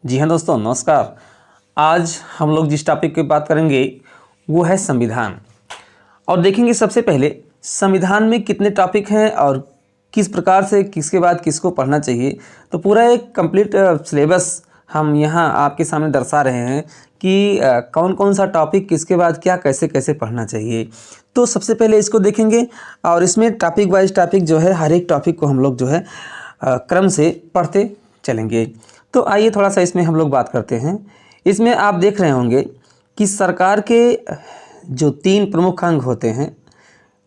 जी हाँ दोस्तों, नमस्कार। आज हम लोग जिस टॉपिक की बात करेंगे वो है संविधान। और देखेंगे सबसे पहले संविधान में कितने टॉपिक हैं और किस प्रकार से किसके बाद किसको पढ़ना चाहिए। तो पूरा एक कंप्लीट सिलेबस हम यहाँ आपके सामने दर्शा रहे हैं कि कौन कौन सा टॉपिक किसके बाद क्या कैसे कैसे पढ़ना चाहिए। तो सबसे पहले इसको देखेंगे और इसमें टॉपिक वाइज टॉपिक जो है हर एक टॉपिक को हम लोग जो है क्रम से पढ़ते चलेंगे। तो आइए थोड़ा सा इसमें हम लोग बात करते हैं। इसमें आप देख रहे होंगे कि सरकार के जो 3 प्रमुख अंग होते हैं,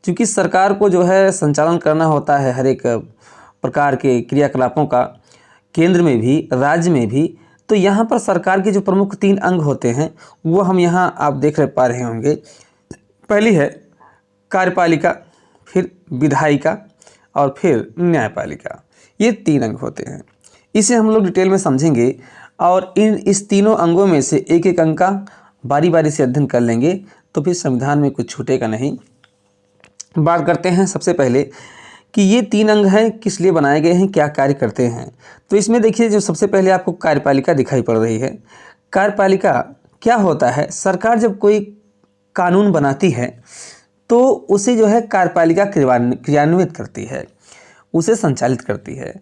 क्योंकि सरकार को जो है संचालन करना होता है हर एक प्रकार के क्रियाकलापों का, केंद्र में भी राज्य में भी। तो यहाँ पर सरकार के जो प्रमुख 3 अंग होते हैं वो हम यहाँ आप देख पा रहे होंगे। पहली है कार्यपालिका, फिर विधायिका और फिर न्यायपालिका। ये 3 अंग होते हैं। इसे हम लोग डिटेल में समझेंगे और इस तीनों अंगों में से एक एक अंग का बारी बारी से अध्ययन कर लेंगे, तो फिर संविधान में कुछ छूटेगा नहीं। बात करते हैं सबसे पहले कि ये 3 अंग हैं, किस लिए बनाए गए हैं, क्या कार्य करते हैं। तो इसमें देखिए, जो सबसे पहले आपको कार्यपालिका दिखाई पड़ रही है। कार्यपालिका क्या होता है? सरकार जब कोई कानून बनाती है तो उसे जो है कार्यपालिका क्रियान्वित करती है, उसे संचालित करती है।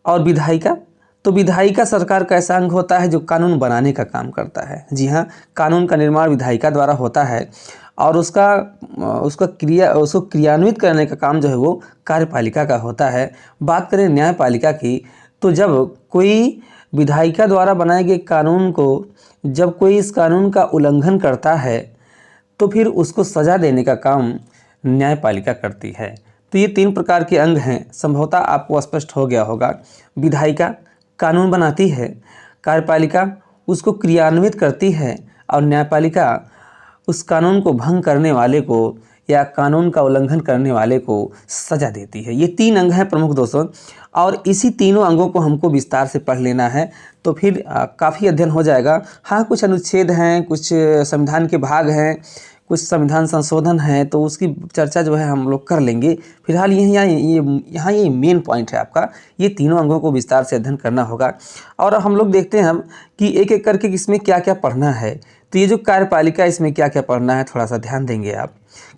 और विधायिका, तो विधायिका सरकार का ऐसा अंग होता है जो कानून बनाने का काम करता है। जी हाँ, कानून का निर्माण विधायिका द्वारा होता है और उसको क्रियान्वित करने का काम जो है वो कार्यपालिका का होता है। बात करें न्यायपालिका की, तो जब कोई विधायिका द्वारा बनाए गए कानून को, जब कोई इस कानून का उल्लंघन करता है तो फिर उसको सज़ा देने का काम न्यायपालिका करती है। तो ये 3 प्रकार के अंग हैं, संभवतः आपको स्पष्ट हो गया होगा। विधायिका कानून बनाती है, कार्यपालिका उसको क्रियान्वित करती है और न्यायपालिका उस कानून को भंग करने वाले को या कानून का उल्लंघन करने वाले को सज़ा देती है। ये 3 अंग हैं प्रमुख दोस्तों, और इसी तीनों अंगों को हमको विस्तार से पढ़ लेना है, तो फिर काफ़ी अध्ययन हो जाएगा। हाँ, कुछ अनुच्छेद हैं, कुछ संविधान के भाग हैं, कुछ संविधान संशोधन है, तो उसकी चर्चा जो है हम लोग कर लेंगे। फिलहाल यहाँ ये मेन पॉइंट है आपका, ये तीनों अंगों को विस्तार से अध्ययन करना होगा। और हम लोग देखते हैं हम कि एक एक करके इसमें क्या क्या पढ़ना है। तो ये जो कार्यपालिका, इसमें क्या क्या पढ़ना है, थोड़ा सा ध्यान देंगे आप।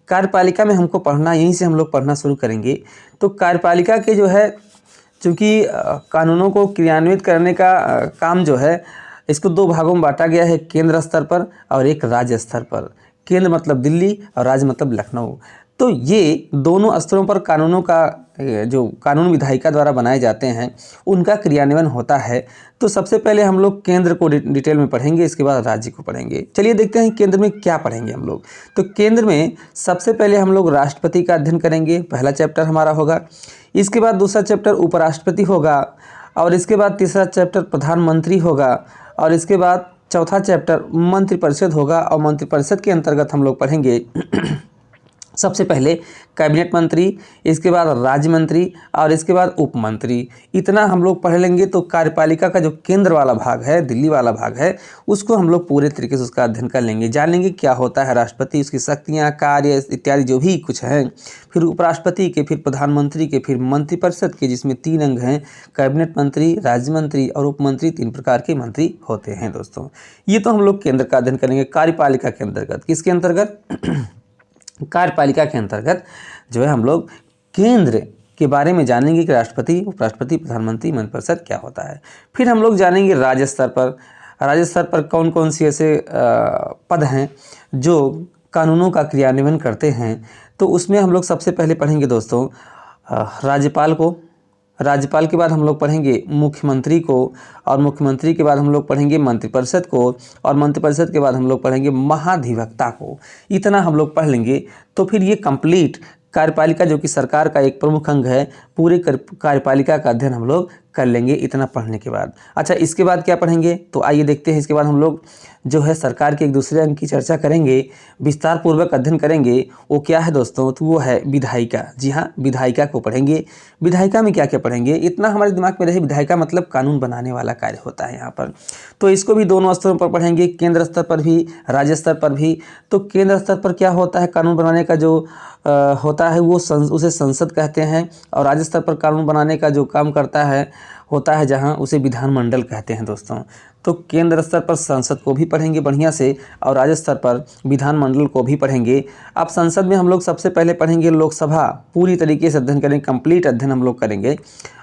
कार्यपालिका में हमको पढ़ना, यहीं से हम लोग पढ़ना शुरू करेंगे। तो कार्यपालिका के जो है, चूँकि कानूनों को क्रियान्वित करने का काम जो है, इसको 2 भागों में बांटा गया है, केंद्र स्तर पर और एक राज्य स्तर पर। केंद्र मतलब दिल्ली और राज्य मतलब लखनऊ। तो ये दोनों स्तरों पर कानूनों का जो कानून विधायिका द्वारा बनाए जाते हैं उनका क्रियान्वयन होता है। तो सबसे पहले हम लोग केंद्र को डिटेल में पढ़ेंगे, इसके बाद राज्य को पढ़ेंगे। चलिए देखते हैं केंद्र में क्या पढ़ेंगे हम लोग। तो केंद्र में सबसे पहले हम लोग राष्ट्रपति का अध्ययन करेंगे, पहला चैप्टर हमारा होगा। इसके बाद दूसरा चैप्टर उपराष्ट्रपति होगा और इसके बाद तीसरा चैप्टर प्रधानमंत्री होगा और इसके बाद चौथा चैप्टर मंत्रिपरिषद होगा। और मंत्रिपरिषद के अंतर्गत हम लोग पढ़ेंगे सबसे पहले कैबिनेट मंत्री, इसके बाद राज्य मंत्री और इसके बाद उप मंत्री। इतना हम लोग पढ़ लेंगे तो कार्यपालिका का जो केंद्र वाला भाग है, दिल्ली वाला भाग है, उसको हम लोग पूरे तरीके से उसका अध्ययन कर लेंगे, जान लेंगे क्या होता है राष्ट्रपति, उसकी शक्तियाँ, कार्य इत्यादि जो भी कुछ हैं। फिर उपराष्ट्रपति के, फिर प्रधानमंत्री के, फिर मंत्रिपरिषद के, जिसमें 3 अंग हैं, कैबिनेट मंत्री, राज्य मंत्री और उप मंत्री। 3 प्रकार के मंत्री होते हैं दोस्तों। ये तो हम लोग केंद्र का अध्ययन करेंगे कार्यपालिका के अंतर्गत। किसके अंतर्गत? कार्यपालिका के अंतर्गत जो है हम लोग केंद्र के बारे में जानेंगे कि राष्ट्रपति, उपराष्ट्रपति, प्रधानमंत्री, मंत्रिपरिषद क्या होता है। फिर हम लोग जानेंगे राज्य स्तर पर। राज्य स्तर पर कौन कौन सी ऐसे पद हैं जो कानूनों का क्रियान्वयन करते हैं। तो उसमें हम लोग सबसे पहले पढ़ेंगे दोस्तों राज्यपाल को। राज्यपाल के बाद हम लोग पढ़ेंगे मुख्यमंत्री को और मुख्यमंत्री के बाद हम लोग पढ़ेंगे मंत्रिपरिषद को और मंत्रिपरिषद के बाद हम लोग पढ़ेंगे महाधिवक्ता को। इतना हम लोग पढ़ लेंगे तो फिर ये कंप्लीट कार्यपालिका, जो कि सरकार का एक प्रमुख अंग है, पूरे कार्यपालिका का अध्ययन हम लोग कर लेंगे इतना पढ़ने के बाद। अच्छा, इसके बाद क्या पढ़ेंगे? तो आइए देखते हैं। इसके बाद हम लोग जो है सरकार के एक दूसरे अंग की चर्चा करेंगे, विस्तार पूर्वक अध्ययन करेंगे। वो क्या है दोस्तों? तो वो है विधायिका। जी हाँ, विधायिका को पढ़ेंगे। विधायिका में क्या क्या पढ़ेंगे, इतना हमारे दिमाग में रहे। विधायिका मतलब कानून बनाने वाला कार्य होता है यहाँ पर। तो इसको भी दोनों स्तरों पर पढ़ेंगे, केंद्र स्तर पर भी, राज्य स्तर पर भी। तो केंद्र स्तर पर क्या होता है? कानून बनाने का जो होता है वो उसे संसद कहते हैं, और राज्य स्तर पर कानून बनाने का जो काम करता है होता है जहां, उसे विधानमंडल कहते हैं दोस्तों। तो केंद्र स्तर पर संसद को भी पढ़ेंगे बढ़िया से और राज्य स्तर पर विधानमंडल को भी पढ़ेंगे। अब संसद में हम लोग सबसे पहले पढ़ेंगे लोकसभा, पूरी तरीके से अध्ययन करेंगे, कंप्लीट अध्ययन हम लोग करेंगे।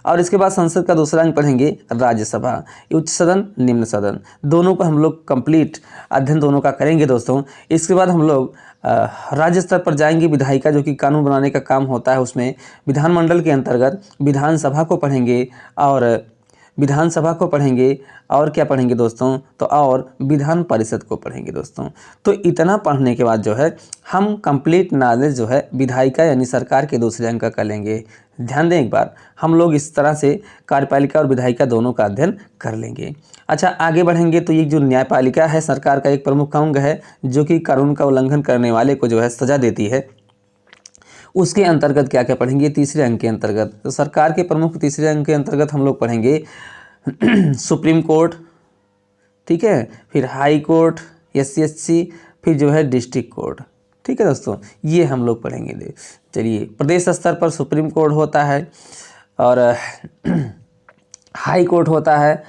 और इसके बाद संसद का दूसरा अंग पढ़ेंगे राज्यसभा, उच्च सदन निम्न सदन, दोनों को हम लोग कंप्लीट अध्ययन दोनों का करेंगे दोस्तों। इसके बाद हम लोग राज्य स्तर पर जाएंगे, विधायिका जो कि कानून बनाने का काम होता है उसमें, विधानमंडल के अंतर्गत विधानसभा को पढ़ेंगे और क्या पढ़ेंगे दोस्तों, तो और विधान परिषद को पढ़ेंगे दोस्तों। तो इतना पढ़ने के बाद जो है हम कंप्लीट नॉलेज जो है विधायिका यानी सरकार के दूसरे अंग का कर लेंगे। ध्यान दें एक बार, हम लोग इस तरह से कार्यपालिका और विधायिका दोनों का अध्ययन कर लेंगे। अच्छा, आगे बढ़ेंगे तो ये जो न्यायपालिका है सरकार का एक प्रमुख अंग है, जो कि कानून का उल्लंघन करने वाले को जो है सजा देती है। उसके अंतर्गत क्या क्या पढ़ेंगे, तीसरे अंग के अंतर्गत, तो सरकार के प्रमुख तीसरे अंग के अंतर्गत हम लोग पढ़ेंगे सुप्रीम कोर्ट, ठीक है, फिर हाई कोर्ट, SC, फिर जो है डिस्ट्रिक्ट कोर्ट, ठीक है दोस्तों, ये हम लोग पढ़ेंगे। चलिए, प्रदेश स्तर पर सुप्रीम कोर्ट होता है और हाई कोर्ट होता है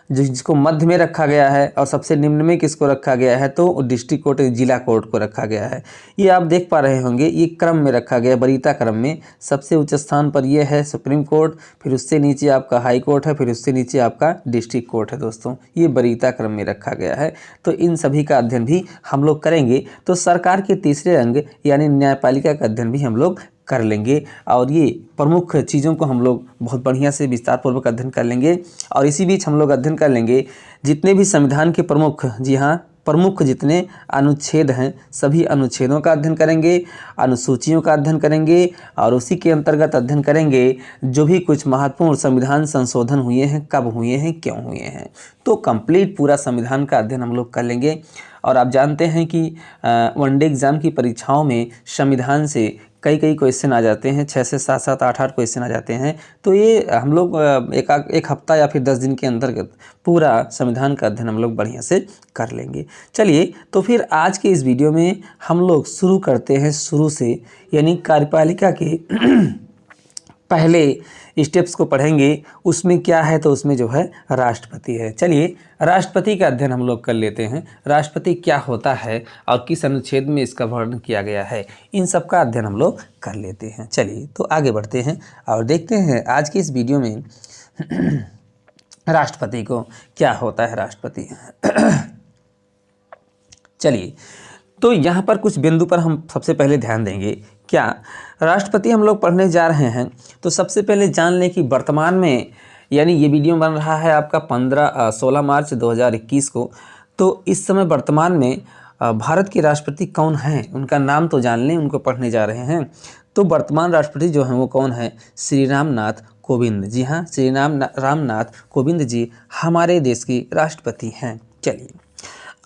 जिसको मध्य में रखा गया है, और सबसे निम्न में किसको रखा गया है, तो डिस्ट्रिक्ट कोर्ट जिला कोर्ट को रखा गया है। ये आप देख पा रहे होंगे, ये क्रम में रखा गया है, वरीयता क्रम में। सबसे उच्च स्थान पर ये है सुप्रीम कोर्ट, फिर उससे नीचे आपका हाई कोर्ट है, फिर उससे नीचे आपका डिस्ट्रिक्ट कोर्ट है दोस्तों। ये वरीयता क्रम में रखा गया है। तो इन सभी का अध्ययन भी हम लोग करेंगे। तो सरकार के तीसरे अंग यानी न्यायपालिका का अध्ययन भी हम लोग कर लेंगे, और ये प्रमुख चीज़ों को हम लोग बहुत बढ़िया से विस्तार पूर्वक अध्ययन कर लेंगे। और इसी बीच हम लोग अध्ययन कर लेंगे जितने भी संविधान के प्रमुख, जी हाँ, प्रमुख जितने अनुच्छेद हैं सभी अनुच्छेदों का अध्ययन करेंगे, अनुसूचियों का अध्ययन करेंगे, और उसी के अंतर्गत अध्ययन करेंगे जो भी कुछ महत्वपूर्ण संविधान संशोधन हुए हैं, कब हुए हैं, क्यों हुए हैं। तो कंप्लीट पूरा संविधान का अध्ययन हम लोग कर लेंगे। और आप जानते हैं कि वनडे एग्ज़ाम की परीक्षाओं में संविधान से कई क्वेश्चन आ जाते हैं, 6 से 7 8 क्वेश्चन आ जाते हैं। तो ये हम लोग एक हफ्ता या फिर 10 दिन के अंतर्गत पूरा संविधान का अध्ययन हम लोग बढ़िया से कर लेंगे। चलिए, तो फिर आज के इस वीडियो में हम लोग शुरू करते हैं शुरू से, यानी कार्यपालिका के पहले स्टेप्स को पढ़ेंगे। उसमें क्या है, तो उसमें जो है राष्ट्रपति है। चलिए, राष्ट्रपति का अध्ययन हम लोग कर लेते हैं। राष्ट्रपति क्या होता है और किस अनुच्छेद में इसका वर्णन किया गया है, इन सब का अध्ययन हम लोग कर लेते हैं। चलिए, तो आगे बढ़ते हैं और देखते हैं आज की इस वीडियो में राष्ट्रपति को क्या होता है राष्ट्रपति। चलिए, तो यहाँ पर कुछ बिंदु पर हम सबसे पहले ध्यान देंगे। क्या राष्ट्रपति हम लोग पढ़ने जा रहे हैं, तो सबसे पहले जान लें कि वर्तमान में, यानी ये वीडियो बन रहा है आपका 16 मार्च 2021 को। तो इस समय वर्तमान में भारत के राष्ट्रपति कौन हैं, उनका नाम तो जान लें, उनको पढ़ने जा रहे हैं। तो वर्तमान राष्ट्रपति जो हैं वो कौन है, श्री रामनाथ कोविंद। जी हाँ, श्री रामनाथ कोविंद जी हमारे देश के राष्ट्रपति हैं। चलिए,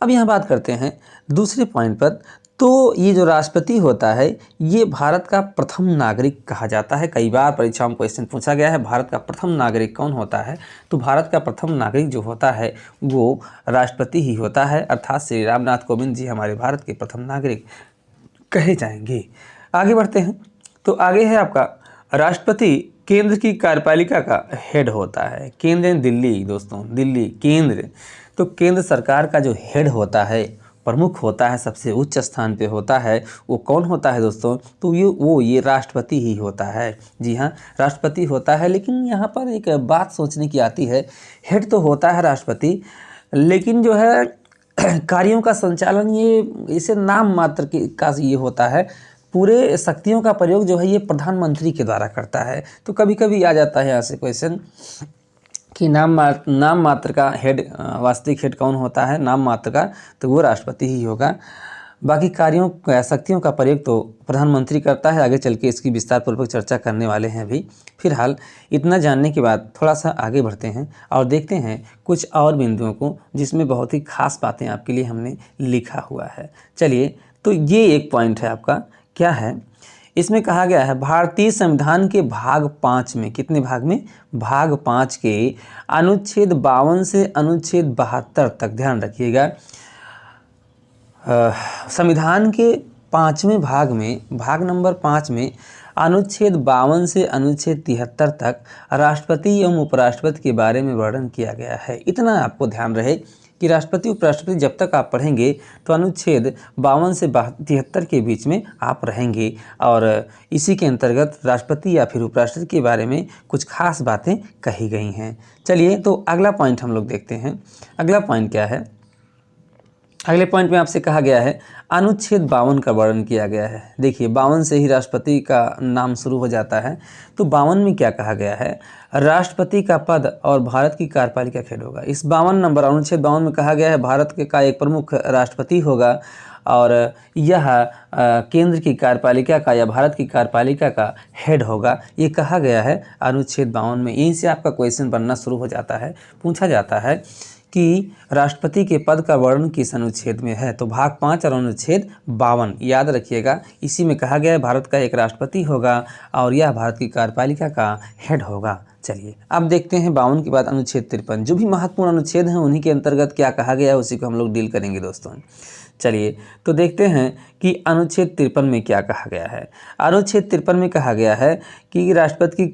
अब यहाँ बात करते हैं दूसरे पॉइंट पर। तो ये जो राष्ट्रपति होता है ये भारत का प्रथम नागरिक कहा जाता है। कई बार परीक्षाओं में क्वेश्चन पूछा गया है, भारत का प्रथम नागरिक कौन होता है, तो भारत का प्रथम नागरिक जो होता है वो राष्ट्रपति ही होता है, अर्थात श्री रामनाथ कोविंद जी हमारे भारत के प्रथम नागरिक कहे जाएंगे। आगे बढ़ते हैं, तो आगे है आपका राष्ट्रपति केंद्र की कार्यपालिका का हेड होता है। केंद्र दिल्ली दोस्तों, दिल्ली केंद्र। तो केंद्र सरकार का जो हेड होता है, प्रमुख होता है, सबसे उच्च स्थान पे होता है, वो कौन होता है दोस्तों, तो ये राष्ट्रपति ही होता है। जी हाँ, राष्ट्रपति होता है। लेकिन यहाँ पर एक बात सोचने की आती है, हेड तो होता है राष्ट्रपति, लेकिन जो है कार्यों का संचालन ये इसे नाम मात्र का ये होता है, पूरे शक्तियों का प्रयोग जो है ये प्रधानमंत्री के द्वारा करता है। तो कभी कभी आ जाता है यहाँ से क्वेश्चन कि नाम मात्र का हेड, वास्तविक हेड कौन होता है नाम मात्र का, तो वो राष्ट्रपति ही होगा। बाकी कार्यों शक्तियों का प्रयोग तो प्रधानमंत्री करता है। आगे चल के इसकी विस्तार पूर्वक चर्चा करने वाले हैं अभी। फिलहाल इतना जानने के बाद थोड़ा सा आगे बढ़ते हैं और देखते हैं कुछ और बिंदुओं को, जिसमें बहुत ही खास बातें आपके लिए हमने लिखा हुआ है। चलिए, तो ये एक पॉइंट है आपका, क्या है, इसमें कहा गया है भारतीय संविधान के भाग 5 में, कितने भाग में, भाग 5 के अनुच्छेद 52 से अनुच्छेद 72 तक, ध्यान रखिएगा, संविधान के 5वें भाग में, भाग नंबर 5 में अनुच्छेद 52 से अनुच्छेद 73 तक राष्ट्रपति एवं उपराष्ट्रपति के बारे में वर्णन किया गया है। इतना आपको ध्यान रहे कि राष्ट्रपति उपराष्ट्रपति जब तक आप पढ़ेंगे तो अनुच्छेद 52 से 73 के बीच में आप रहेंगे और इसी के अंतर्गत राष्ट्रपति या फिर उपराष्ट्रपति के बारे में कुछ खास बातें कही गई हैं। चलिए तो अगला पॉइंट हम लोग देखते हैं। अगला पॉइंट क्या है? अगले पॉइंट में आपसे कहा गया है अनुच्छेद 52 का वर्णन किया गया है। देखिए 52 से ही राष्ट्रपति का नाम शुरू हो जाता है। तो 52 में क्या कहा गया है? राष्ट्रपति का पद और भारत की कार्यपालिका खेल होगा। इस 52 नंबर अनुच्छेद 52 में कहा गया है भारत का एक प्रमुख राष्ट्रपति होगा और यह केंद्र की कार्यपालिका का या भारत की कार्यपालिका का हेड होगा। ये कहा गया है अनुच्छेद 52 में। यहीं से आपका क्वेश्चन बनना शुरू हो जाता है। पूछा जाता है कि राष्ट्रपति के पद का वर्णन किस अनुच्छेद में है? तो भाग 5 और अनुच्छेद 52 याद रखिएगा। इसी में कहा गया है भारत का एक राष्ट्रपति होगा और यह भारत की कार्यपालिका का हेड होगा। चलिए अब देखते हैं 52 के बाद अनुच्छेद 53। जो भी महत्वपूर्ण अनुच्छेद हैं उन्हीं के अंतर्गत क्या कहा गया है उसी को हम लोग डील करेंगे दोस्तों। चलिए तो देखते हैं कि अनुच्छेद 53 में क्या कहा गया है। अनुच्छेद 53 में कहा गया है कि राष्ट्रपति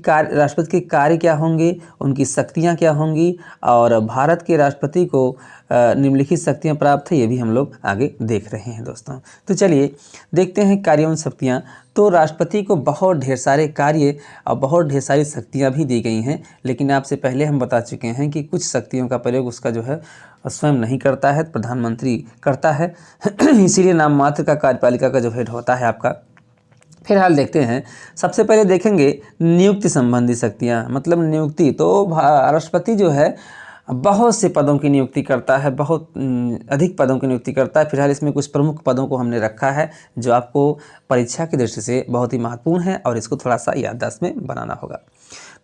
के कार्य क्या होंगे, उनकी शक्तियां क्या होंगी और भारत के राष्ट्रपति को निम्नलिखित शक्तियां प्राप्त है। ये भी हम लोग आगे देख रहे हैं दोस्तों। तो चलिए देखते हैं कार्य एवं शक्तियां। तो राष्ट्रपति को बहुत ढेर सारे कार्य और बहुत ढेर सारी शक्तियां भी दी गई हैं, लेकिन आपसे पहले हम बता चुके हैं कि कुछ शक्तियों का प्रयोग उसका जो है स्वयं नहीं करता है, प्रधानमंत्री करता है। इसीलिए नाम मात्र का कार्यपालिका का जो हेड होता है आपका। फिलहाल देखते हैं, सबसे पहले देखेंगे नियुक्ति संबंधी शक्तियां, मतलब नियुक्ति। तो राष्ट्रपति जो है बहुत से पदों की नियुक्ति करता है, बहुत अधिक पदों की नियुक्ति करता है। फिलहाल इसमें कुछ प्रमुख पदों को हमने रखा है जो आपको परीक्षा की दृष्टि से बहुत ही महत्वपूर्ण है और इसको थोड़ा सा याददाश्त में बनाना होगा।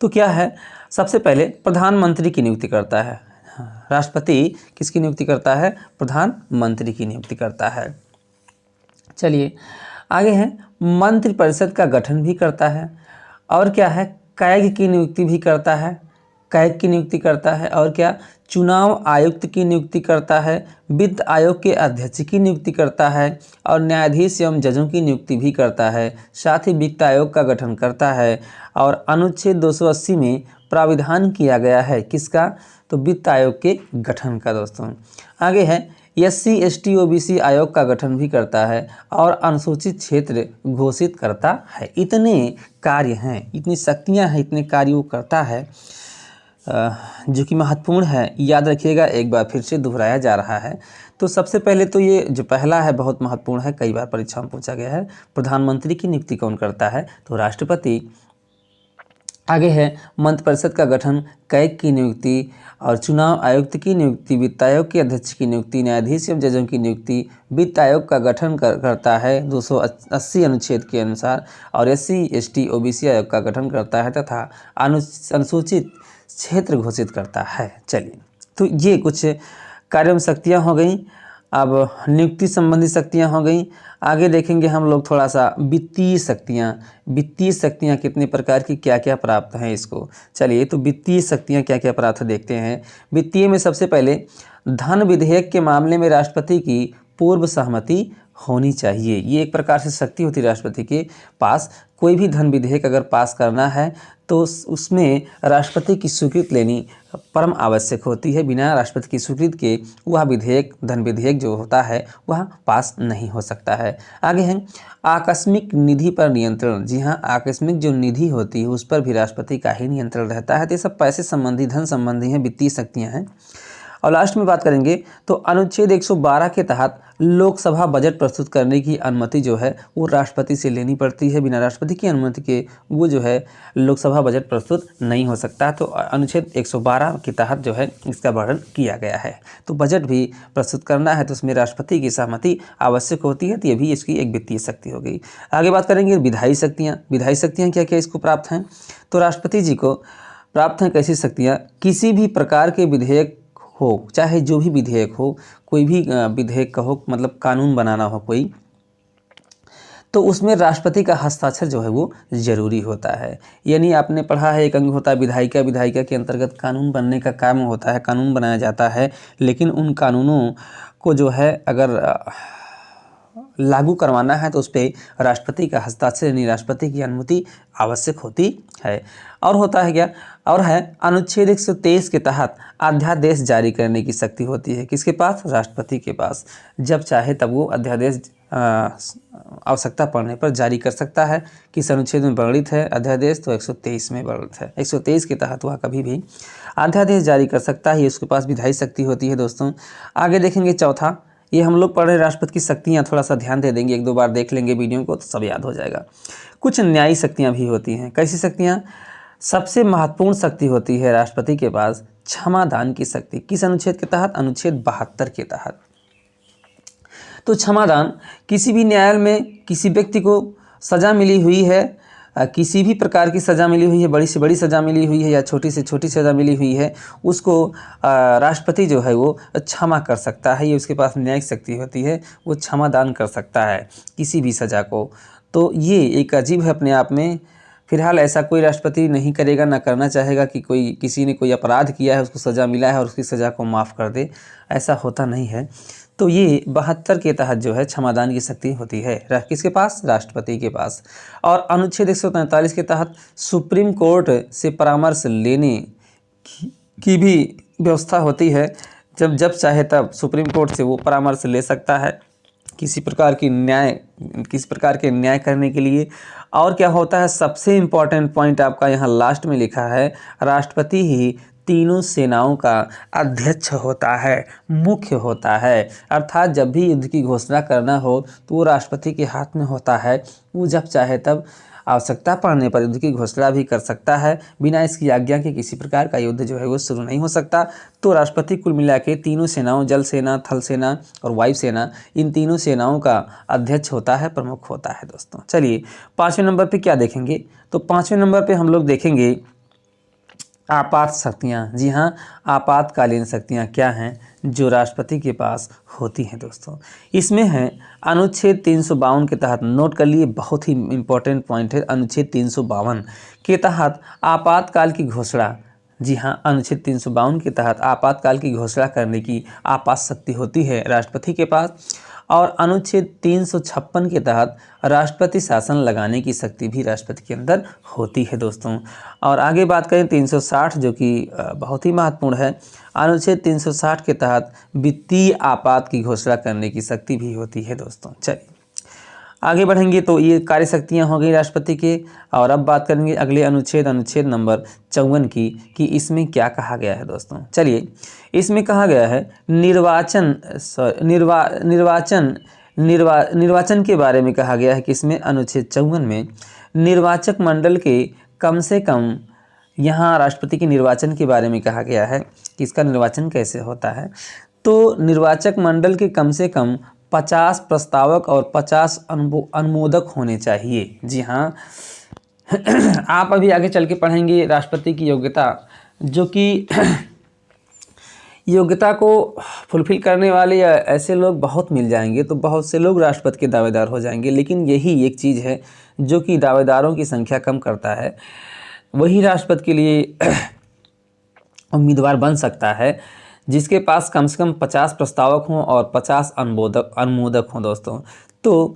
तो क्या है? सबसे पहले प्रधानमंत्री की नियुक्ति करता है। राष्ट्रपति किसकी नियुक्ति करता है? प्रधानमंत्री की नियुक्ति करता है। चलिए आगे है मंत्रिपरिषद का गठन भी करता है और क्या है? कैग की नियुक्ति भी करता है, कैग की नियुक्ति करता है और क्या? चुनाव आयुक्त की नियुक्ति करता है, वित्त आयोग के अध्यक्ष की नियुक्ति करता है और न्यायाधीश एवं जजों की नियुक्ति भी करता है। साथ ही वित्त आयोग का गठन करता है और अनुच्छेद 280 में प्राविधान किया गया है किसका? तो वित्त आयोग के गठन का दोस्तों। आगे है SC ST OBC आयोग का गठन भी करता है और अनुसूचित क्षेत्र घोषित करता है। इतने कार्य हैं, इतनी शक्तियां हैं, इतने कार्य वो करता है जो कि महत्वपूर्ण है। याद रखिएगा, एक बार फिर से दोहराया जा रहा है। तो सबसे पहले तो ये जो पहला है बहुत महत्वपूर्ण है, कई बार परीक्षा में पूछा गया है। प्रधानमंत्री की नियुक्ति कौन करता है? तो राष्ट्रपति। आगे है मंत्रिपरिषद का गठन, कैग की नियुक्ति और चुनाव आयुक्त की नियुक्ति, वित्त आयोग के अध्यक्ष की नियुक्ति, न्यायाधीश एवं जजों की नियुक्ति वित्त आयोग का गठन करता है 280 अनुच्छेद के अनुसार और SC ST OBC आयोग का गठन करता है तथा अनुसूचित क्षेत्र घोषित करता है। चलिए तो ये कुछ कार्य एवं शक्तियाँ हो गई। अब नियुक्ति संबंधी शक्तियाँ हो गई। आगे देखेंगे हम लोग थोड़ा सा वित्तीय शक्तियाँ। वित्तीय शक्तियाँ कितने प्रकार की, क्या क्या प्राप्त हैं इसको। चलिए तो वित्तीय शक्तियाँ क्या क्या प्राप्त देखते हैं। वित्तीय में सबसे पहले धन विधेयक के मामले में राष्ट्रपति की पूर्व सहमति होनी चाहिए। ये एक प्रकार से शक्ति होती है राष्ट्रपति के पास। कोई भी धन विधेयक अगर पास करना है तो उसमें राष्ट्रपति की स्वीकृति लेनी परम आवश्यक होती है। बिना राष्ट्रपति की स्वीकृति के वह विधेयक, धन विधेयक जो होता है वह पास नहीं हो सकता है। आगे है आकस्मिक निधि पर नियंत्रण। जी हाँ, आकस्मिक जो निधि होती है उस पर भी राष्ट्रपति का ही नियंत्रण रहता है। तो ये सब पैसे संबंधी, धन संबंधी हैं, वित्तीय शक्तियाँ हैं। और लास्ट में बात करेंगे तो अनुच्छेद 112 के तहत लोकसभा बजट प्रस्तुत करने की अनुमति जो है वो राष्ट्रपति से लेनी पड़ती है। बिना राष्ट्रपति की अनुमति के वो जो है लोकसभा बजट प्रस्तुत नहीं हो सकता। तो अनुच्छेद 112 के तहत जो है इसका वर्णन किया गया है। तो बजट भी प्रस्तुत करना है तो उसमें राष्ट्रपति की सहमति आवश्यक होती है। तो ये भी इसकी एक वित्तीय शक्ति हो गई। आगे बात करेंगे विधायी शक्तियाँ। विधायी शक्तियाँ क्या क्या इसको प्राप्त हैं? तो राष्ट्रपति जी को प्राप्त हैं कैसी शक्तियाँ? किसी भी प्रकार के विधेयक हो, चाहे जो भी विधेयक हो, कोई भी विधेयक का हो, मतलब कानून बनाना हो कोई, तो उसमें राष्ट्रपति का हस्ताक्षर जो है वो जरूरी होता है। यानी आपने पढ़ा है एक अंग होता है विधायिका। विधायिका के अंतर्गत कानून बनने का काम होता है, कानून बनाया जाता है। लेकिन उन कानूनों को जो है अगर लागू करवाना है तो उस पर राष्ट्रपति का हस्ताक्षर यानी राष्ट्रपति की अनुमति आवश्यक होती है। और होता है क्या, और है अनुच्छेद 123 के तहत अध्यादेश जारी करने की शक्ति होती है किसके पास, राष्ट्रपति के पास। जब चाहे तब वो अध्यादेश आवश्यकता पड़ने पर जारी कर सकता है। किस अनुच्छेद में वर्णित है अध्यादेश, तो 123 में वर्णित है। 123 के तहत वह कभी भी अध्यादेश जारी कर सकता है, ये उसके पास विधायी शक्ति होती है दोस्तों। आगे देखेंगे चौथा, ये हम लोग पढ़ रहे राष्ट्रपति की शक्तियाँ, थोड़ा सा ध्यान दे देंगे, 1-2 बार देख लेंगे वीडियो को तो सब याद हो जाएगा। कुछ न्यायिक शक्तियाँ भी होती हैं। कैसी शक्तियाँ, सबसे महत्वपूर्ण शक्ति होती है राष्ट्रपति के पास क्षमादान की शक्ति। किस अनुच्छेद के तहत, अनुच्छेद 72 के तहत। तो क्षमादान, किसी भी न्यायालय में किसी व्यक्ति को सज़ा मिली हुई है, किसी भी प्रकार की सज़ा मिली हुई है, बड़ी से बड़ी सज़ा मिली हुई है या छोटी से छोटी सज़ा मिली हुई है, उसको राष्ट्रपति जो है वो क्षमा कर सकता है। ये उसके पास न्यायिक शक्ति होती है, वो क्षमादान कर सकता है किसी भी सज़ा को। तो ये एक अजीब है अपने आप में। फिलहाल ऐसा कोई राष्ट्रपति नहीं करेगा, ना करना चाहेगा कि किसी ने कोई अपराध किया है, उसको सज़ा मिला है और उसकी सज़ा को माफ़ कर दे, ऐसा होता नहीं है। तो ये 72 के तहत जो है क्षमादान की शक्ति होती है किसके पास, राष्ट्रपति के पास। और अनुच्छेद 143 के तहत सुप्रीम कोर्ट से परामर्श लेने की भी व्यवस्था होती है। जब चाहे तब सुप्रीम कोर्ट से वो परामर्श ले सकता है किसी प्रकार के न्याय करने के लिए। और क्या होता है, सबसे इम्पॉर्टेंट पॉइंट आपका यहाँ लास्ट में लिखा है, राष्ट्रपति ही तीनों सेनाओं का अध्यक्ष होता है, मुख्य होता है। अर्थात जब भी युद्ध की घोषणा करना हो तो वो राष्ट्रपति के हाथ में होता है। वो जब चाहे तब आवश्यकता पड़ने पर युद्ध की घोषणा भी कर सकता है। बिना इसकी आज्ञा के किसी प्रकार का युद्ध जो है वो शुरू नहीं हो सकता। तो राष्ट्रपति कुल मिला के तीनों सेनाओं, जल सेना, थल सेना और वायु सेना, इन तीनों सेनाओं का अध्यक्ष होता है, प्रमुख होता है दोस्तों। चलिए 5वें नंबर पे क्या देखेंगे, तो 5वें नंबर पे हम लोग देखेंगे आपात शक्तियाँ। जी हाँ, आपातकालीन शक्तियाँ क्या हैं जो राष्ट्रपति के पास होती हैं दोस्तों। इसमें है अनुच्छेद 352 के तहत, नोट कर लिए, बहुत ही इम्पोर्टेंट पॉइंट है, अनुच्छेद 352 के तहत आपातकाल की घोषणा। जी हाँ, अनुच्छेद 352 के तहत आपातकाल की घोषणा करने की आपात शक्ति होती है राष्ट्रपति के पास। और अनुच्छेद 356 के तहत राष्ट्रपति शासन लगाने की शक्ति भी राष्ट्रपति के अंदर होती है दोस्तों। और आगे बात करें 360, जो कि बहुत ही महत्वपूर्ण है, अनुच्छेद 360 के तहत वित्तीय आपात की घोषणा करने की शक्ति भी होती है दोस्तों। चलिए आगे बढ़ेंगे, तो ये कार्य शक्तियाँ हो गई राष्ट्रपति के। और अब बात करेंगे अगले अनुच्छेद नंबर 54 की, कि इसमें क्या कहा गया है दोस्तों। चलिए, इसमें कहा गया है निर्वाचन के बारे में कहा गया है कि इसमें अनुच्छेद 54 में निर्वाचक मंडल के कम से कम, यहाँ राष्ट्रपति के निर्वाचन के बारे में कहा गया है कि इसका निर्वाचन कैसे होता है। तो निर्वाचक मंडल के कम से कम 50 प्रस्तावक और 50 अनुमोदक होने चाहिए। जी हाँ, आप अभी आगे चल के पढ़ेंगे राष्ट्रपति की योग्यता, जो कि योग्यता को फुलफिल करने वाले या ऐसे लोग बहुत मिल जाएंगे, तो बहुत से लोग राष्ट्रपति के दावेदार हो जाएंगे। लेकिन यही एक चीज़ है जो कि दावेदारों की संख्या कम करता है, वही राष्ट्रपति के लिए उम्मीदवार बन सकता है जिसके पास कम से कम 50 प्रस्तावक हों और 50 अनुमोदक हों दोस्तों। तो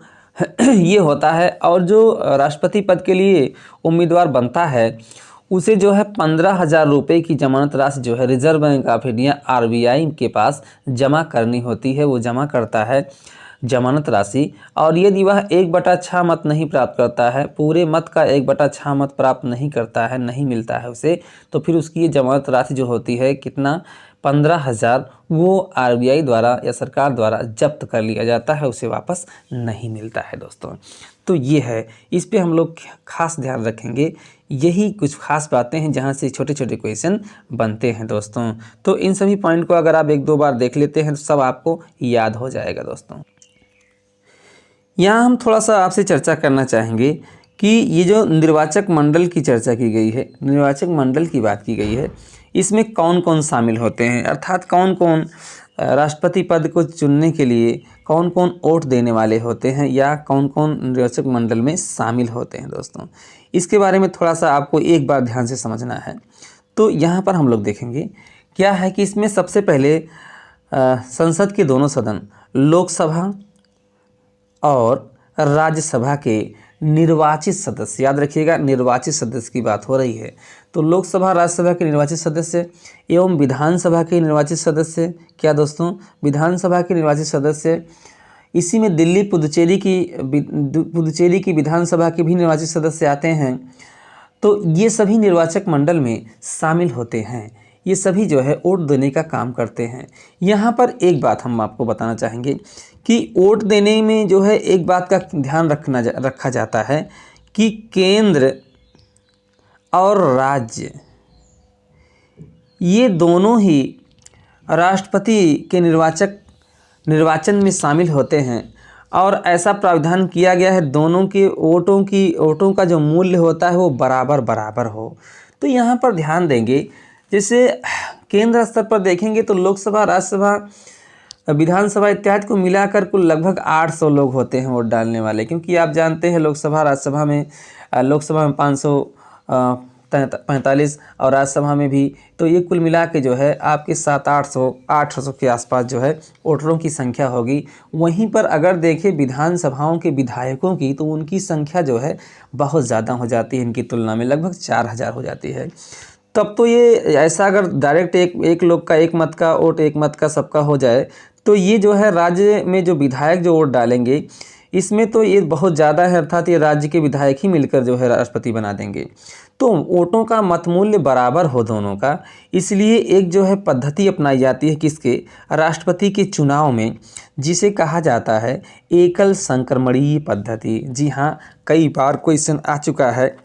ये होता है। और जो राष्ट्रपति पद के लिए उम्मीदवार बनता है उसे जो है 15,000 रुपये की जमानत राशि जो है reserve bank of India RBI के पास जमा करनी होती है। वो जमा करता है जमानत राशि। और यदि वह 1/6 मत नहीं प्राप्त करता है, पूरे मत का 1/6 मत प्राप्त नहीं करता है, नहीं मिलता है उसे, तो फिर उसकी ये जमानत राशि जो होती है कितना, 15,000, वो RBI द्वारा या सरकार द्वारा जब्त कर लिया जाता है, उसे वापस नहीं मिलता है दोस्तों। तो ये है, इस पे हम लोग खास ध्यान रखेंगे। यही कुछ खास बातें हैं जहाँ से छोटे छोटे क्वेश्चन बनते हैं दोस्तों। तो इन सभी पॉइंट को अगर आप 1-2 बार देख लेते हैं तो सब आपको याद हो जाएगा दोस्तों। यहाँ हम थोड़ा सा आपसे चर्चा करना चाहेंगे कि ये जो निर्वाचक मंडल की चर्चा की गई है, निर्वाचक मंडल की बात की गई है, इसमें कौन कौन शामिल होते हैं, अर्थात कौन कौन राष्ट्रपति पद को चुनने के लिए कौन कौन वोट देने वाले होते हैं या कौन कौन निर्वाचक मंडल में शामिल होते हैं दोस्तों। इसके बारे में थोड़ा सा आपको एक बार ध्यान से समझना है। तो यहाँ पर हम लोग देखेंगे क्या है कि इसमें सबसे पहले संसद के दोनों सदन, लोकसभा और राज्यसभा के निर्वाचित सदस्य, याद रखिएगा निर्वाचित सदस्य की बात हो रही है। तो लोकसभा राज्यसभा के निर्वाचित सदस्य एवं विधानसभा के निर्वाचित सदस्य, क्या दोस्तों, विधानसभा के निर्वाचित सदस्य, इसी में दिल्ली पुदुचेरी की विधानसभा के भी निर्वाचित सदस्य आते हैं। तो ये सभी निर्वाचक मंडल में शामिल होते हैं, ये सभी जो है वोट देने का काम करते हैं। यहाँ पर एक बात हम आपको बताना चाहेंगे कि वोट देने में जो है एक बात का ध्यान रखा जाता है कि केंद्र और राज्य ये दोनों ही राष्ट्रपति के निर्वाचन में शामिल होते हैं और ऐसा प्रावधान किया गया है दोनों के वोटों का जो मूल्य होता है वो बराबर हो। तो यहाँ पर ध्यान देंगे, जैसे केंद्र स्तर पर देखेंगे तो लोकसभा, राज्यसभा, विधानसभा इत्यादि को मिलाकर कुल लगभग 800 लोग होते हैं वोट डालने वाले, क्योंकि आप जानते हैं लोकसभा में 545 और राज्यसभा में भी, तो ये कुल मिला के जो है आपके 700-800 के आसपास जो है वोटरों की संख्या होगी। वहीं पर अगर देखें विधानसभाओं के विधायकों की, तो उनकी संख्या जो है बहुत ज़्यादा हो जाती है इनकी तुलना में, लगभग 4000 हो जाती है। तब तो ये ऐसा अगर डायरेक्ट एक लोग का एक मत का वोट, एक मत का सबका हो जाए, तो ये जो है राज्य में जो विधायक जो वोट डालेंगे इसमें तो ये बहुत ज़्यादा है, अर्थात ये राज्य के विधायक ही मिलकर जो है राष्ट्रपति बना देंगे। तो वोटों का मत मूल्य बराबर हो दोनों का, इसलिए एक जो है पद्धति अपनाई जाती है किसके, राष्ट्रपति के चुनाव में, जिसे कहा जाता है एकल संक्रमणीय पद्धति। जी हाँ, कई बार क्वेश्चन आ चुका है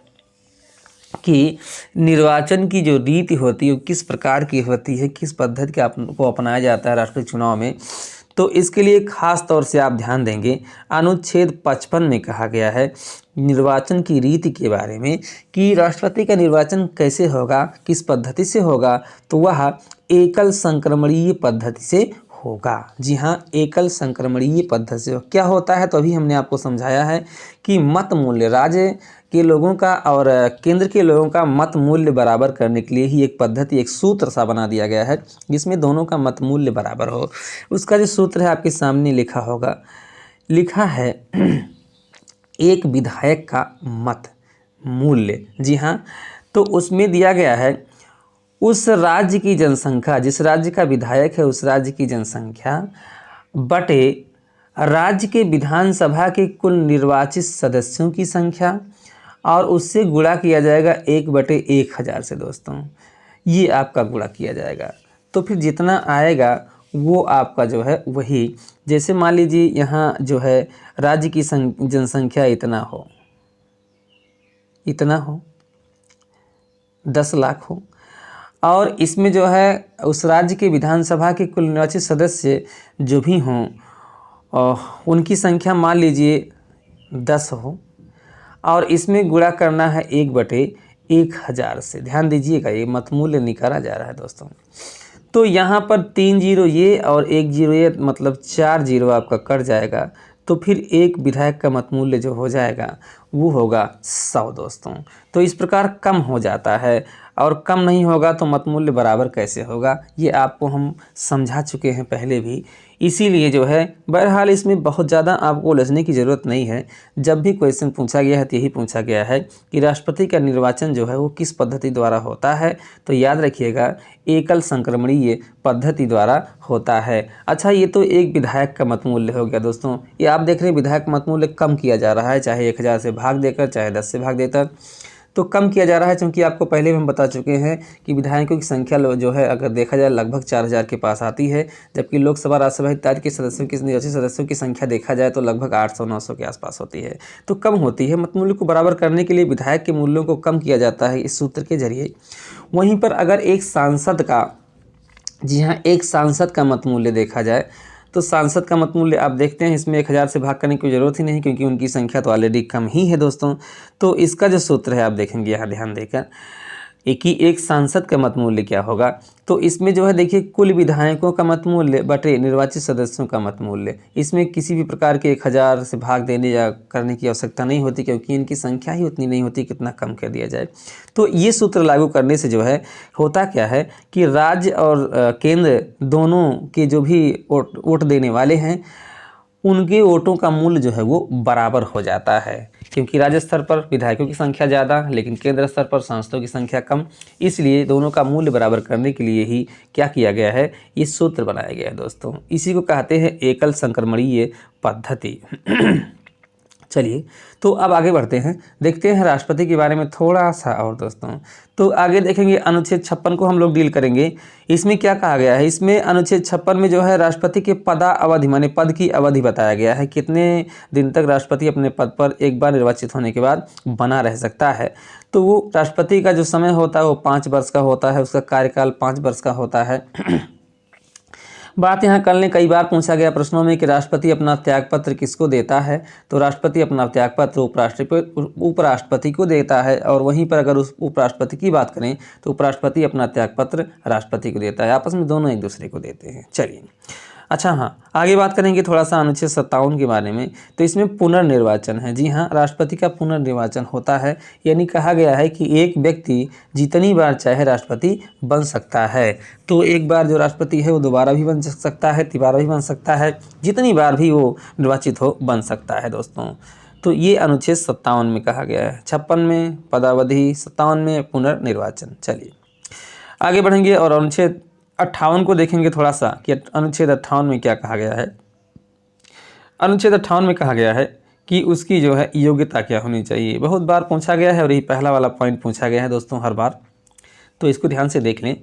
कि निर्वाचन की जो रीति होती है किस प्रकार की होती है, किस पद्धति को अपनाया जाता है राष्ट्रपति चुनाव में। तो इसके लिए खास तौर से आप ध्यान देंगे, अनुच्छेद 55 में कहा गया है निर्वाचन की रीति के बारे में कि राष्ट्रपति का निर्वाचन कैसे होगा, किस पद्धति से होगा, तो वह एकल संक्रमणीय पद्धति से होगा। जी हाँ, एकल संक्रमणीय पद्धति से क्या होता है, तो अभी हमने आपको समझाया है कि मत मूल्य राज्य के लोगों का और केंद्र के लोगों का मत मूल्य बराबर करने के लिए ही एक पद्धति, एक सूत्र सा बना दिया गया है जिसमें दोनों का मत मूल्य बराबर हो। उसका जो सूत्र है आपके सामने लिखा है एक विधायक का मत मूल्य। जी हाँ, तो उसमें दिया गया है उस राज्य की जनसंख्या, जिस राज्य का विधायक है उस राज्य की जनसंख्या बटे राज्य के विधानसभा के कुल निर्वाचित सदस्यों की संख्या और उससे गुणा किया जाएगा 1/1000 से। दोस्तों ये आपका गुणा किया जाएगा, तो फिर जितना आएगा वो आपका जो है वही, जैसे मान लीजिए यहाँ जो है राज्य की जनसंख्या इतना हो 10 लाख हो, और इसमें जो है उस राज्य के विधानसभा के कुल निर्वाचित सदस्य जो भी हों उनकी संख्या मान लीजिए 10 हो, और इसमें गुणा करना है 1/1000 से। ध्यान दीजिएगा, ये मत मूल्य निकाला जा रहा है दोस्तों। तो यहाँ पर 3 जीरो ये और 1 जीरो ये, मतलब 4 जीरो आपका कट जाएगा, तो फिर एक विधायक का मत मूल्य जो हो जाएगा वो होगा 100 दोस्तों। तो इस प्रकार कम हो जाता है, और कम नहीं होगा तो मत मूल्य बराबर कैसे होगा, ये आपको हम समझा चुके हैं पहले भी। इसीलिए जो है बहरहाल इसमें बहुत ज़्यादा आपको उलझने की ज़रूरत नहीं है। जब भी क्वेश्चन पूछा गया है तो यही पूछा गया है कि राष्ट्रपति का निर्वाचन जो है वो किस पद्धति द्वारा होता है, तो याद रखिएगा एकल संक्रमणीय पद्धति द्वारा होता है। अच्छा, ये तो एक विधायक का मत मूल्य हो गया दोस्तों। ये आप देख रहे हैं विधायक मत मूल्य कम किया जा रहा है, चाहे 1000 से भाग देकर, चाहे 10 से भाग देकर, तो कम किया जा रहा है, क्योंकि आपको पहले भी हम बता चुके हैं कि विधायकों की संख्या जो है अगर देखा जाए लगभग 4000 के पास आती है, जबकि लोकसभा, राज्यसभा इत्यादि के निर्वाचित सदस्यों की संख्या देखा जाए तो लगभग 800-900 के आसपास होती है, तो कम होती है। मत मूल्य को बराबर करने के लिए विधायक के मूल्यों को कम किया जाता है इस सूत्र के जरिए। वहीं पर अगर एक सांसद का, जी हाँ, एक सांसद का मत मूल्य देखा जाए तो सांसद का मत मूल्य आप देखते हैं इसमें 1000 से भाग करने की ज़रूरत ही नहीं, क्योंकि उनकी संख्या तो ऑलरेडी कम ही है दोस्तों। तो इसका जो सूत्र है आप देखेंगे यहाँ ध्यान देकर एक सांसद का मत मूल्य क्या होगा, तो इसमें जो है देखिए कुल विधायकों का मत मूल्य बटे निर्वाचित सदस्यों का मत मूल्य। इसमें किसी भी प्रकार के 1000 से भाग देने या करने की आवश्यकता नहीं होती, क्योंकि इनकी संख्या ही उतनी नहीं होती कितना कम कर दिया जाए। तो ये सूत्र लागू करने से जो है होता क्या है कि राज्य और केंद्र दोनों के जो भी वोट देने वाले हैं उनके वोटों का मूल्य जो है वो बराबर हो जाता है, क्योंकि राज्य स्तर पर विधायकों की संख्या ज़्यादा लेकिन केंद्र स्तर पर सांसदों की संख्या कम, इसलिए दोनों का मूल्य बराबर करने के लिए ही क्या किया गया है, ये सूत्र बनाया गया है दोस्तों। इसी को कहते हैं एकल संक्रमणीय पद्धति। चलिए, तो अब आगे बढ़ते हैं, देखते हैं राष्ट्रपति के बारे में थोड़ा सा और दोस्तों। तो आगे देखेंगे अनुच्छेद 56 को हम लोग डील करेंगे। इसमें क्या कहा गया है, इसमें अनुच्छेद 56 में जो है राष्ट्रपति के पदा अवधि माने पद की अवधि बताया गया है, कितने दिन तक राष्ट्रपति अपने पद पर एक बार निर्वाचित होने के बाद बना रह सकता है। तो वो राष्ट्रपति का जो समय होता है वो 5 वर्ष का होता है, उसका कार्यकाल 5 वर्ष का होता है। बात यहाँ कर लें, कई बार पूछा गया प्रश्नों में कि राष्ट्रपति अपना त्यागपत्र किसको देता है, तो राष्ट्रपति अपना त्यागपत्र उपराष्ट्रपति को देता है। और वहीं पर अगर उस उपराष्ट्रपति की बात करें तो उपराष्ट्रपति अपना त्यागपत्र राष्ट्रपति को देता है, आपस में दोनों एक दूसरे को देते हैं। चलिए, अच्छा हाँ, आगे बात करेंगे थोड़ा सा अनुच्छेद 57 के बारे में। तो इसमें पुनर्निर्वाचन है। जी हाँ, राष्ट्रपति का पुनर्निर्वाचन होता है, यानी कहा गया है कि एक व्यक्ति जितनी बार चाहे राष्ट्रपति बन सकता है। तो एक बार जो राष्ट्रपति है वो दोबारा भी बन सकता है, तिबारा भी बन सकता है, जितनी बार भी वो निर्वाचित हो बन सकता है दोस्तों। तो ये अनुच्छेद 57 में कहा गया है, 56 में पदावधि, 57 में पुनर्निर्वाचन। चलिए आगे बढ़ेंगे और अनुच्छेद 58 को देखेंगे थोड़ा सा कि अनुच्छेद 58 में क्या कहा गया है। अनुच्छेद 58 में कहा गया है कि उसकी जो है योग्यता क्या होनी चाहिए। बहुत बार पूछा गया है और यही पहला वाला पॉइंट पूछा गया है दोस्तों हर बार, तो इसको ध्यान से देख लें।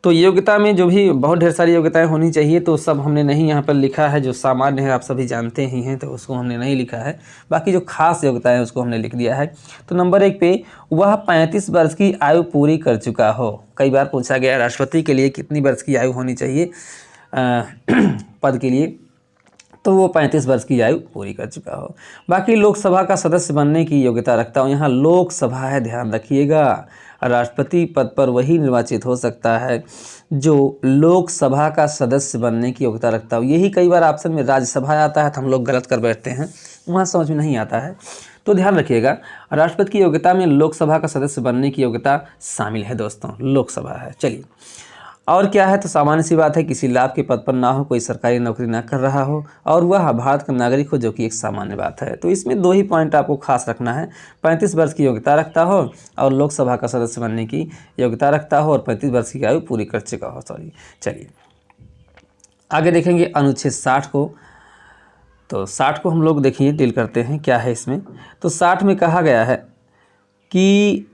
तो योग्यता में जो भी बहुत ढेर सारी योग्यताएं होनी चाहिए, तो सब हमने नहीं यहाँ पर लिखा है, जो सामान्य है आप सभी जानते ही हैं, तो उसको हमने नहीं लिखा है। बाकी जो खास योग्यताएं हैं उसको हमने लिख दिया है। तो नंबर 1 पे, वह 35 वर्ष की आयु पूरी कर चुका हो। कई बार पूछा गया राष्ट्रपति के लिए कितनी वर्ष की आयु होनी चाहिए पद के लिए, तो वो 35 वर्ष की आयु पूरी कर चुका हो। बाकी लोकसभा का सदस्य बनने की योग्यता रखता हूँ, यहाँ लोकसभा है, ध्यान रखिएगा। राष्ट्रपति पद पर वही निर्वाचित हो सकता है जो लोकसभा का सदस्य बनने की योग्यता रखता हो। यही कई बार ऑप्शन में राज्यसभा आता है तो हम लोग गलत कर बैठते हैं, वहाँ समझ में नहीं आता है। तो ध्यान रखिएगा, राष्ट्रपति की योग्यता में लोकसभा का सदस्य बनने की योग्यता शामिल है दोस्तों, लोकसभा है। चलिए, और क्या है, तो सामान्य सी बात है, किसी लाभ के पद पर ना हो, कोई सरकारी नौकरी ना कर रहा हो और वह भारत का नागरिक हो, जो कि एक सामान्य बात है। तो इसमें 2 ही पॉइंट आपको खास रखना है, 35 वर्ष की योग्यता रखता हो और लोकसभा का सदस्य बनने की योग्यता रखता हो और 35 वर्ष की आयु पूरी कर चुका हो। चलिए आगे देखेंगे अनुच्छेद 60 को। तो 60 को हम लोग देखिए डील करते हैं, क्या है इसमें। तो 60 में कहा गया है कि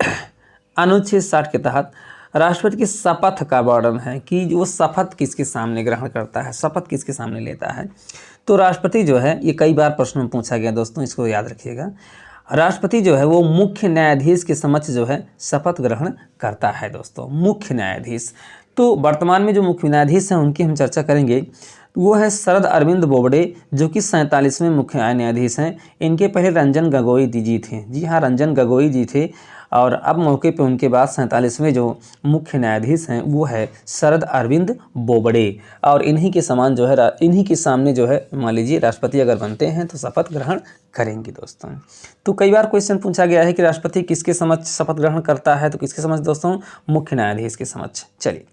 अनुच्छेद 60 के तहत राष्ट्रपति की शपथ का वर्णन है कि वो शपथ किसके सामने ग्रहण करता है, शपथ किसके सामने लेता है। तो राष्ट्रपति जो है, ये कई बार प्रश्न में पूछा गया दोस्तों, इसको याद रखिएगा। राष्ट्रपति जो है वो मुख्य न्यायाधीश के समक्ष जो है शपथ ग्रहण करता है दोस्तों, मुख्य न्यायाधीश। तो वर्तमान में जो मुख्य न्यायाधीश हैं उनकी हम चर्चा करेंगे। वो है शरद अरविंद बोबडे, जो कि 47वें मुख्य न्यायाधीश हैं। इनके पहले रंजन गोगोई जी थे। जी हाँ, रंजन गोगोई जी थे और अब मौके पे उनके बाद 47वें जो मुख्य न्यायाधीश हैं वो है शरद अरविंद बोबडे। और इन्हीं के समान जो है, इन्हीं के सामने जो है, मान लीजिए राष्ट्रपति अगर बनते हैं तो शपथ ग्रहण करेंगे दोस्तों। तो कई बार क्वेश्चन पूछा गया है कि राष्ट्रपति किसके समक्ष शपथ ग्रहण करता है, तो किसके समक्ष दोस्तों, मुख्य न्यायाधीश के समक्ष। चलिए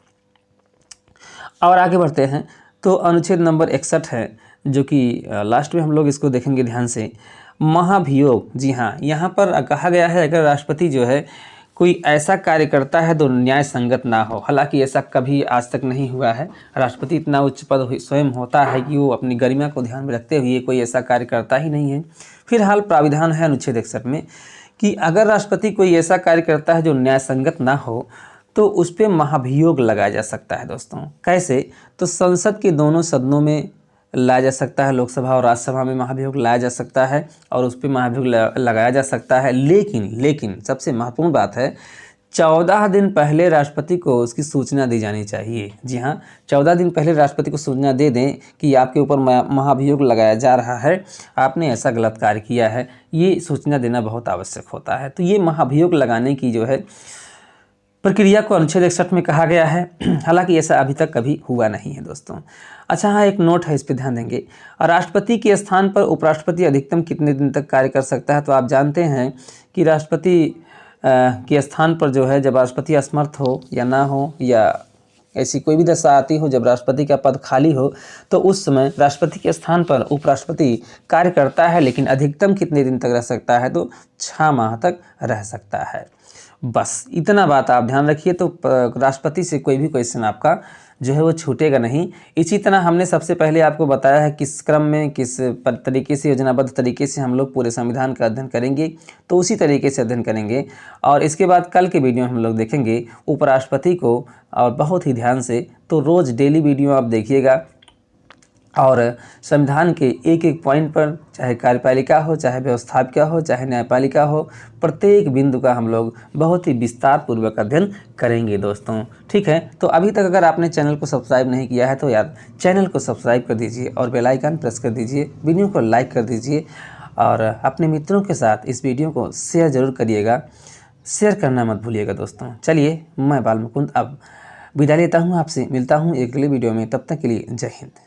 और आगे बढ़ते हैं। तो अनुच्छेद नंबर 61 है, जो कि लास्ट में हम लोग इसको देखेंगे ध्यान से, महाभियोग। जी हाँ, यहाँ पर कहा गया है अगर राष्ट्रपति जो है कोई ऐसा कार्य करता है तो न्याय संगत ना हो। हालांकि ऐसा कभी आज तक नहीं हुआ है, राष्ट्रपति इतना उच्च पद स्वयं होता है कि वो अपनी गरिमा को ध्यान में रखते हुए कोई ऐसा कार्य करता ही नहीं है। फिलहाल प्राविधान है अनुच्छेद 61 में कि अगर राष्ट्रपति कोई ऐसा कार्य करता है जो न्याय संगत ना हो तो उस पर महाभियोग लगाया जा सकता है दोस्तों। कैसे, तो संसद के दोनों सदनों में लाया जा सकता है, लोकसभा और राज्यसभा में महाभियोग लाया जा सकता है और उस पर महाभियोग लगाया जा सकता है। लेकिन सबसे महत्वपूर्ण बात है, 14 दिन पहले राष्ट्रपति को उसकी सूचना दी जानी चाहिए। जी हाँ, 14 दिन पहले राष्ट्रपति को सूचना दे दें कि आपके ऊपर महाभियोग लगाया जा रहा है, आपने ऐसा गलत कार्य किया है, ये सूचना देना बहुत आवश्यक होता है। तो ये महाभियोग लगाने की जो है प्रक्रिया को अनुच्छेद 61 में कहा गया है। हालांकि ऐसा अभी तक कभी हुआ नहीं है दोस्तों। अच्छा हाँ, एक नोट है, इस पर ध्यान देंगे। राष्ट्रपति के स्थान पर उपराष्ट्रपति अधिकतम कितने दिन तक कार्य कर सकता है। तो आप जानते हैं कि राष्ट्रपति के स्थान पर जो है, जब राष्ट्रपति असमर्थ हो या ना हो या ऐसी कोई भी दशा आती हो जब राष्ट्रपति का पद खाली हो, तो उस समय राष्ट्रपति के स्थान पर उपराष्ट्रपति कार्य करता है, लेकिन अधिकतम कितने दिन तक रह सकता है, तो 6 माह तक रह सकता है। बस इतना बात आप ध्यान रखिए, तो राष्ट्रपति से कोई भी क्वेश्चन आपका जो है वो छूटेगा नहीं। इसी तरह हमने सबसे पहले आपको बताया है किस क्रम में, किस तरीके से, योजनाबद्ध तरीके से हम लोग पूरे संविधान का अध्ययन करेंगे, तो उसी तरीके से अध्ययन करेंगे। और इसके बाद कल के वीडियो में हम लोग देखेंगे उपराष्ट्रपति को, और बहुत ही ध्यान से। तो रोज़ डेली वीडियो आप देखिएगा, और संविधान के एक एक पॉइंट पर, चाहे कार्यपालिका हो, चाहे व्यवस्थापिका हो, चाहे न्यायपालिका हो, प्रत्येक बिंदु का हम लोग बहुत ही विस्तार पूर्वक अध्ययन करेंगे दोस्तों। ठीक है, तो अभी तक अगर आपने चैनल को सब्सक्राइब नहीं किया है तो यार चैनल को सब्सक्राइब कर दीजिए और बेल आइकन प्रेस कर दीजिए, वीडियो को लाइक कर दीजिए और अपने मित्रों के साथ इस वीडियो को शेयर ज़रूर करिएगा। शेयर करना मत भूलिएगा दोस्तों। चलिए, मैं बाल मुकुंद अब विदा लेता हूँ आपसे, मिलता हूँ एक अगले वीडियो में, तब तक के लिए जय हिंद।